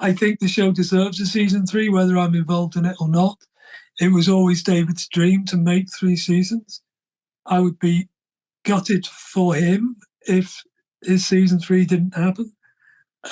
I think the show deserves a season 3, whether I'm involved in it or not. It was always David's dream to make 3 seasons. I would be gutted for him if his season 3 didn't happen.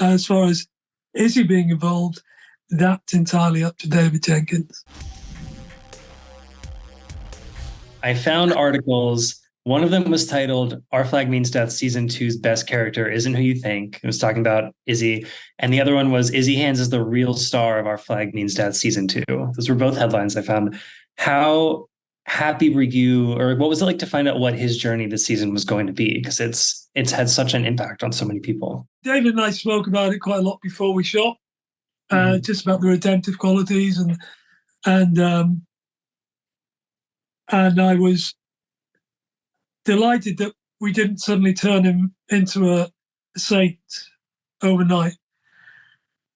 As far as Izzy being involved, that's entirely up to David Jenkins. I found articles. One of them was titled Our Flag Means Death Season Two's Best Character Isn't Who You Think. It was talking about Izzy. And the other one was Izzy Hands is the real star of Our Flag Means Death Season 2. Those were both headlines I found. How happy were you, or what was it like to find out what his journey this season was going to be? Because it's had such an impact on so many people. David and I spoke about it quite a lot before we shot, just about the redemptive qualities, and I was delighted that we didn't suddenly turn him into a saint overnight.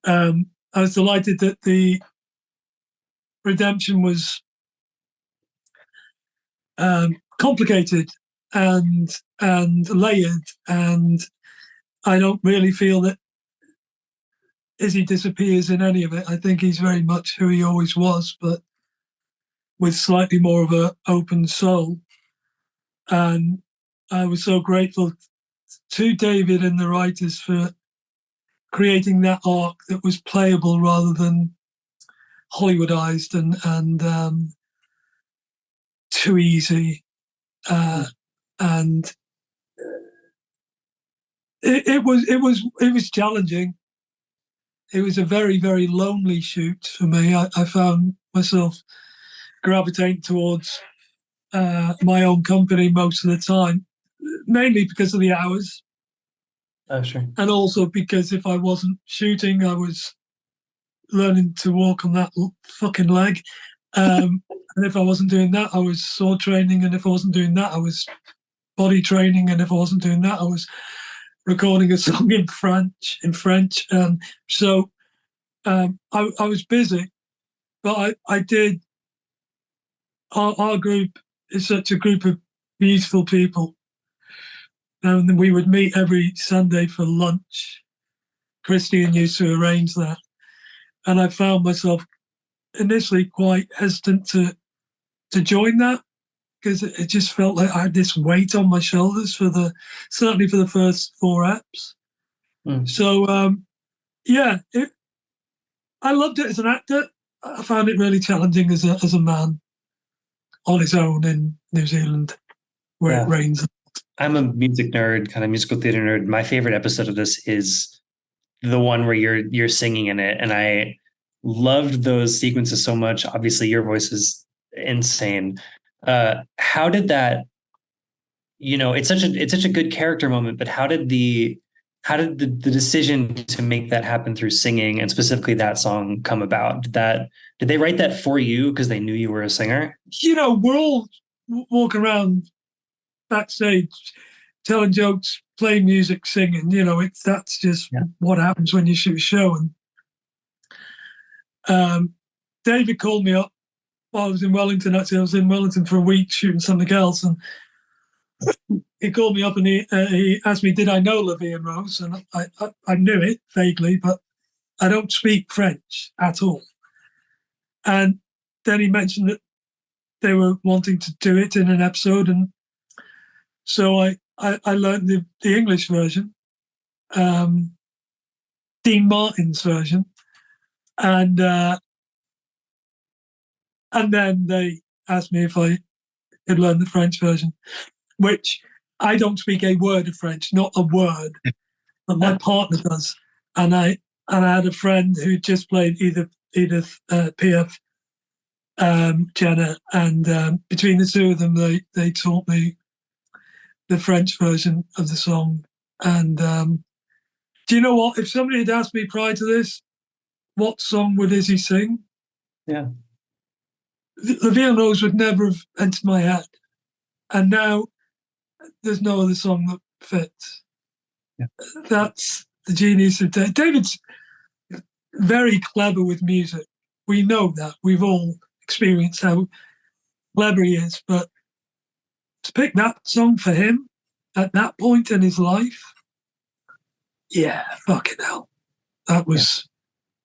I was delighted that the redemption was complicated and layered, and I don't really feel that Izzy disappears in any of it. I think he's very much who he always was, but with slightly more of an open soul. And I was so grateful to David and the writers for creating that arc that was playable rather than Hollywoodized and too easy. And it was challenging. It was a very, very lonely shoot for me. I found myself gravitating towards my own company most of the time, mainly because of the hours. Oh, sure. And also because if I wasn't shooting, I was learning to walk on that fucking leg. And if I wasn't doing that, I was sword training. And if I wasn't doing that, I was body training. And if I wasn't doing that, I was recording a song in French. So I was busy, but I did. Our group is such a group of beautiful people. And we would meet every Sunday for lunch. Christian used to arrange that. And I found myself initially quite hesitant to join that because it just felt like I had this weight on my shoulders certainly for the first 4 apps. So I loved it as an actor. I found it really challenging as a man on his own in New Zealand, where it rains. I'm a music nerd, kind of musical theater nerd. My favorite episode of this is the one where you're singing in it, and I loved those sequences so much. Obviously, your voice is insane. How did that? It's such a good character moment. But how did the decision to make that happen through singing, and specifically that song, come about? Did they write that for you because they knew you were a singer? We're all walking around backstage telling jokes, playing music, singing. That's just what happens when you shoot a show. And David called me up while I was in Wellington. Actually, I was in Wellington for a week shooting something else, and he called me up and he asked me, did I know La Vie en Rose? And I knew it vaguely, but I don't speak French at all. And then he mentioned that they were wanting to do it in an episode, and so I learned the English version, Dean Martin's version, and then they asked me if I could learn the French version, which I don't speak a word of French, not a word, but my partner does. And I had a friend who just played Edith Piaf, Jenna, and between the two of them, they taught me the French version of the song. And do you know what? If somebody had asked me prior to this, what song would Izzy sing? Yeah. La Vie en Rose would never have entered my head. And now there's no other song that fits. Yeah. That's the genius of David. David's very clever with music. We know that. We've all experienced how clever he is. But to pick that song for him at that point in his life, yeah, fucking hell. That was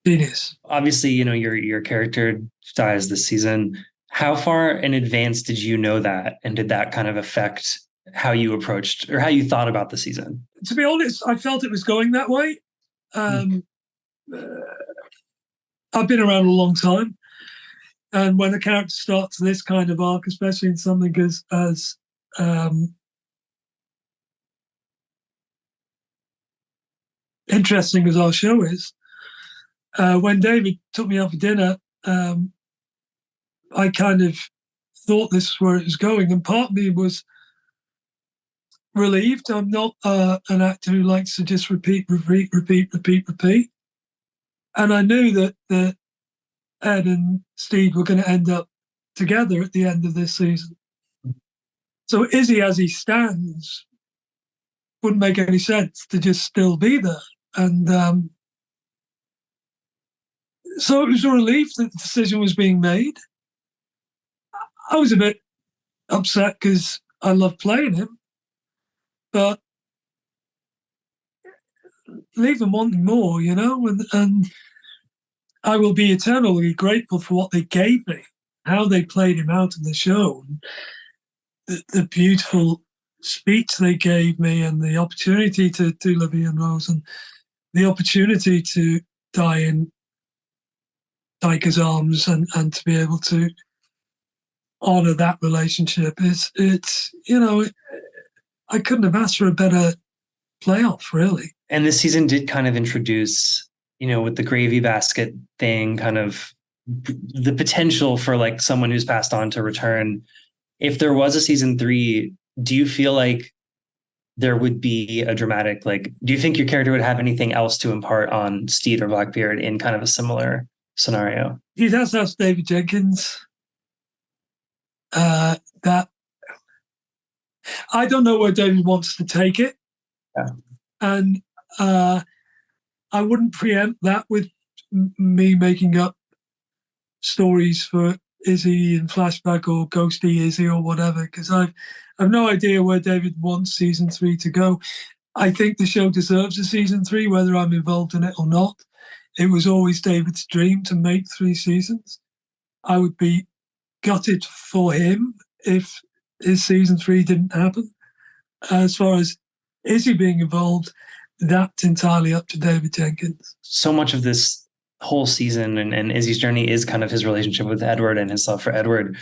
Genius. Obviously, your character dies this season. How far in advance did you know that, and did that kind of affect how you approached or how you thought about the season? To be honest, I felt it was going that way. I've been around a long time, and when a character starts this kind of arc, especially in something as interesting as our show is, when David took me out for dinner, I kind of thought this was where it was going, and part of me was relieved. I'm not an actor who likes to just repeat, and I knew that Ed and Steve were going to end up together at the end of this season. So Izzy, as he stands, wouldn't make any sense to just still be there. And so it was a relief that the decision was being made. I was a bit upset because I love playing him, but leave them wanting more, and I will be eternally grateful for what they gave me, how they played him out in the show, the beautiful speech they gave me, and the opportunity to do Libby and Rose, and the opportunity to die in Taika's arms, and to be able to honor that relationship. I couldn't have asked for a better playoff, really. And this season did kind of introduce, with the gravy basket thing, kind of the potential for like someone who's passed on to return. If there was a season 3, do you feel like there would be a dramatic, do you think your character would have anything else to impart on Steed or Blackbeard in kind of a similar scenario? He does ask David Jenkins. That I don't know where David wants to take it. Yeah. And I wouldn't preempt that with me making up stories for Izzy in flashback or ghosty Izzy or whatever, because I've no idea where David wants season 3 to go. I think the show deserves a season 3, whether I'm involved in it or not. It was always David's dream to make 3 seasons. I would be gutted for him if his season 3 didn't happen. As far as Izzy being involved, that's entirely up to David Jenkins. So much of this whole season and Izzy's journey is kind of his relationship with Edward and his love for Edward.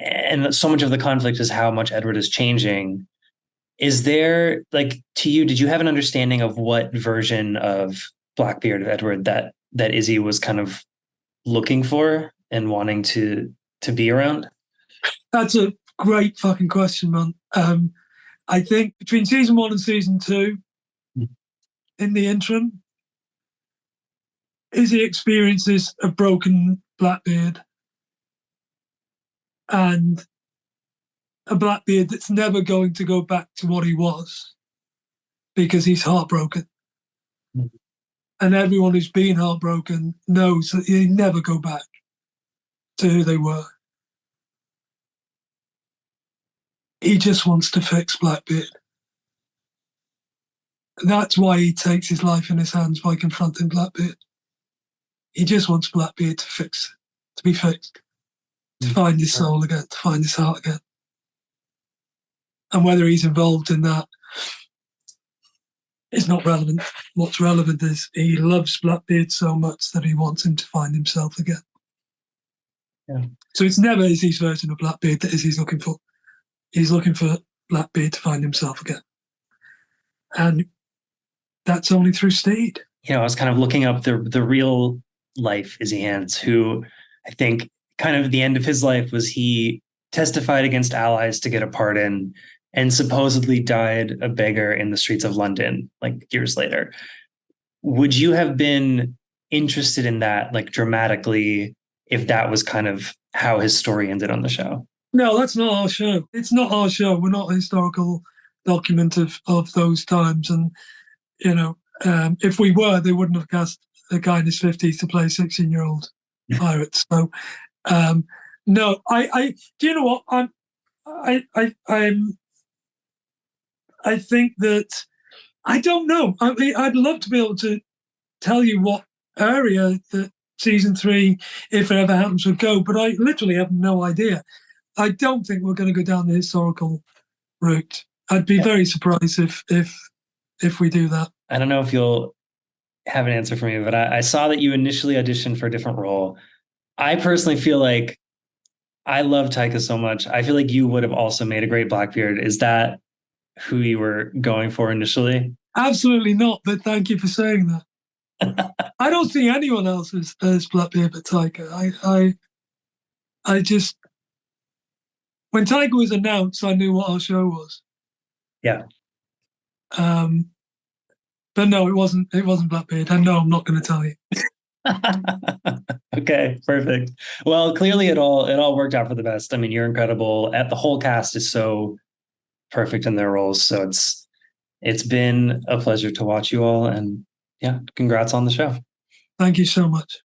And so much of the conflict is how much Edward is changing. Is there, to you, did you have an understanding of what version of Blackbeard of Edward that Izzy was kind of looking for and wanting to be around? That's a great fucking question, man. I think between season 1 and season 2, in the interim, Izzy experiences a broken Blackbeard, and a Blackbeard that's never going to go back to what he was because he's heartbroken. And everyone who's been heartbroken knows that they never go back to who they were. He just wants to fix Blackbeard. And that's why he takes his life in his hands by confronting Blackbeard. He just wants Blackbeard to be fixed, to find his soul again, to find his heart again. And whether he's involved in that is not relevant. What's relevant is he loves Blackbeard so much that he wants him to find himself again. Yeah. So it's never Izzy's version of Blackbeard that Izzy's looking for. He's looking for Blackbeard to find himself again. And that's only through Steed. I was kind of looking up the real life Izzy Hands, who I think kind of at the end of his life was he testified against allies to get a pardon and supposedly died a beggar in the streets of London, years later. Would you have been interested in that, dramatically, if that was kind of how his story ended on the show? No, that's not our show. It's not our show. We're not a historical document of those times. And, if we were, they wouldn't have cast a guy in his 50s to play 16-year-old pirates. So, no, do you know what? I think that, I don't know. I mean, I'd love to be able to tell you what area that season 3, if it ever happens, would go. But I literally have no idea. I don't think we're going to go down the historical route. I'd be very surprised if we do that. I don't know if you'll have an answer for me, but I saw that you initially auditioned for a different role. I personally feel like I love Taika so much. I feel like you would have also made a great Blackbeard. Is that who you were going for initially? Absolutely not, but thank you for saying that. I don't see anyone else as Blackbeard but Taika. I just, when Taika was announced, I knew what our show was. Yeah. But no, it wasn't Blackbeard. And no, I'm not going to tell you. Okay, perfect. Well, clearly it all worked out for the best. I mean, you're incredible. The whole cast is so perfect in their roles. So it's been a pleasure to watch you all, and yeah, congrats on the show. Thank you so much.